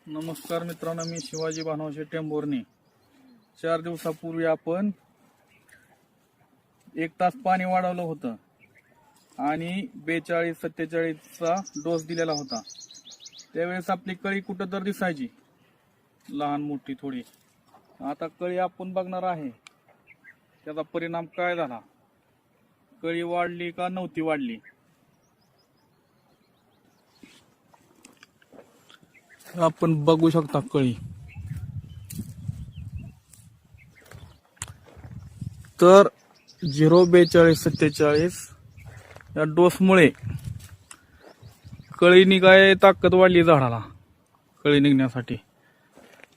नमस्कार मित्रांनो, मी शिवाजी भानवशे टेंभोर्णी. 4 दिवसापूर्वी आपण 1 तास पाणी वाढवलं होतं आणि 42-47चा डोस दिलेला होता. त्यावेळेस आपली कळी कुठं तर दिसायची, लहान मोठी थोडी. आता कळी आपण बघणार आहे त्याचा परिणाम काय झाला. कळी वाढली का नव्हती वाढली. आपण बघू शकता कळी. तर 042-47 या डोसमुळे कळी निघाय ताकद वाढली झाडाला. कळी निघण्यासाठी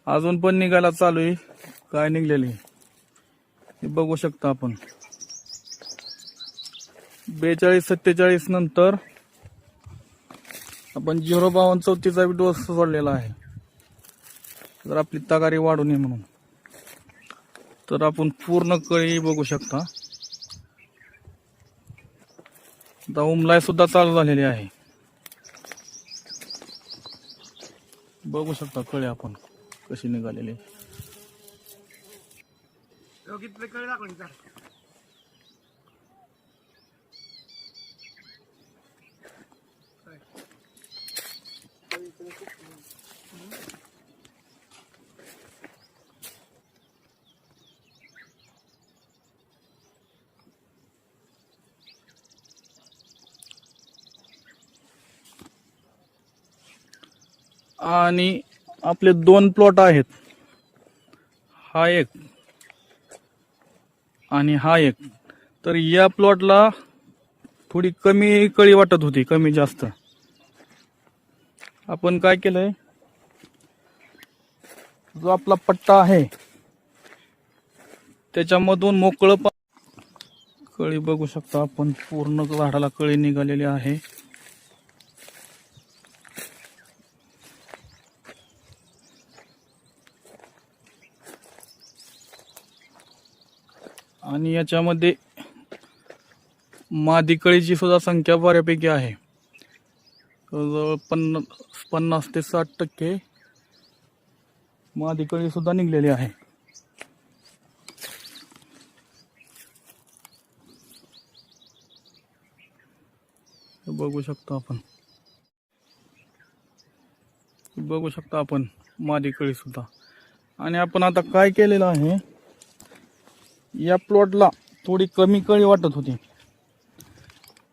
अजून पण निघायला चालू आहे. काय निघलेली हे बघू शकता आपण. 42-47 नंतर आपण 052-34चा डोस सोडलेला आहे, जर आपली तगारी वाढू नये म्हणून. तर आपण पूर्ण कळी बघू शकता. आता उमलाय सुद्धा चालू झालेली आहे. बघू शकता कळी आपण कशी निघालेली. आणि आपले 2 प्लॉट आहेत, हा एक आणि हा एक. तर या प्लॉटला थोडी कमी कळी वाटत होती, कमी जास्त. आपण काय केलंय, जो आपला पट्टा आहे त्याच्यामधून मोकळं कळी बघू शकता आपण. पूर्ण झाडाला कळी निघालेली आहे. आणि याच्यामध्ये मादी कळीची सुद्धा संख्या बऱ्यापैकी आहे. जवळ 50 ते 60% मादी कळी सुद्धा निघलेली आहे. बघू शकता आपण. बघू शकता आपण मादी कळी सुद्धा. आणि आपण आता काय केलेलं आहे, या प्लॉटला थोडी कमी कळी वाटत होती,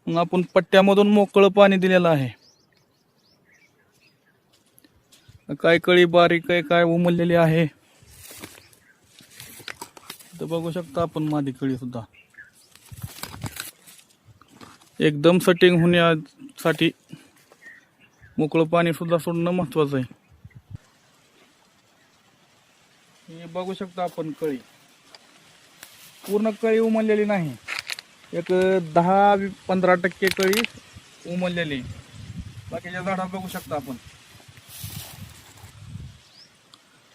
मग आपण पट्ट्यामधून मोकळं पाणी दिलेलं आहे. काय कळी बारीक आहे, काय उमललेली आहे. तर बघू शकता आपण मादी कळी सुद्धा. एकदम सेटिंग होण्यासाठी मोकळं पाणी सुद्धा सोडणं महत्वाचं आहे. हे बघू शकता आपण कळी. पूर्ण कळी उमललेली नाही, एक 10-15% कळी उमललेली. बाकीच्या झाडा बघू शकता आपण,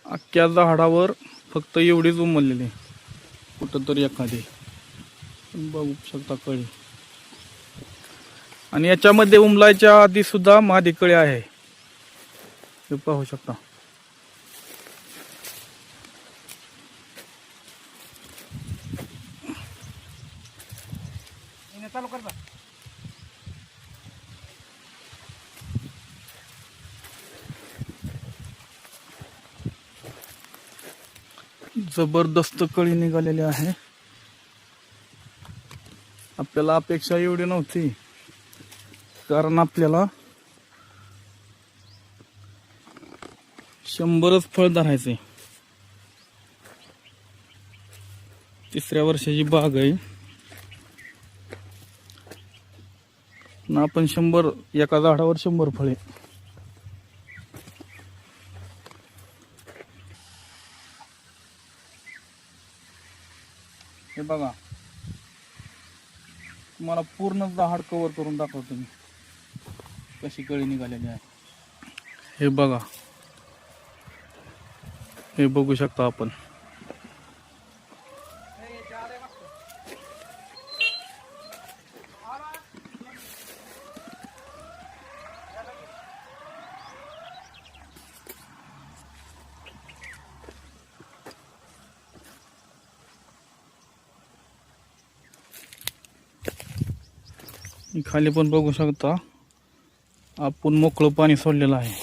अख्ख्या झाडावर फक्त एवढीच उमललेली, कुठं तरी एखादी. बघू शकता कळी. आणि याच्यामध्ये उमलायच्या आधी सुद्धा मादी कळी आहे, हे पाहू शकता. चालू करता. जबरदस्त कळी निघालेली आहे. आपल्याला अपेक्षा एवढी नव्हती, कारण आपल्याला 100च फळ धरायचे. 3ऱ्या वर्षाची बाग आहे ना. आपण 100 एका झाडावर 100 फळे. हे बघा, तुम्हाला पूर्ण झाड कव्हर करून दाखवतो मी कशी कळी निघालेली आहे. हे बघा, हे बघू शकता आपण. खाली पण बघू शकता आपण मोकळं पाणी सोडलेलं आहे.